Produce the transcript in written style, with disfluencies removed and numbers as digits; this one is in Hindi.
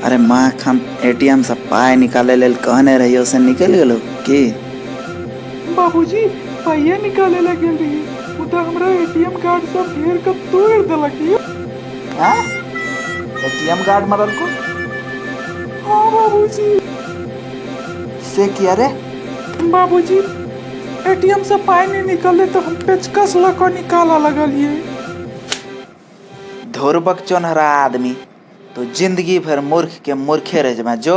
अरे माँ हम एटीएम से पाई निकाले लेल कहने रहियो से निकल गेलो की? बाबूजी पाइया निकाले ला गेल रही उ त हमरा एटीएम कार्ड सब घेर के तोड़ देलक ये। हाँ? एटीएम कार्ड मरल को हाँ बाबूजी। से किया रे? बाबूजी एटीएम से पाई नहीं निकले तो हम पेचकस लगा निकाला लगलिए। धोरबक चोनहरा आदमी तो जिंदगी भर मूर्ख के मूर्खे रह जा जो।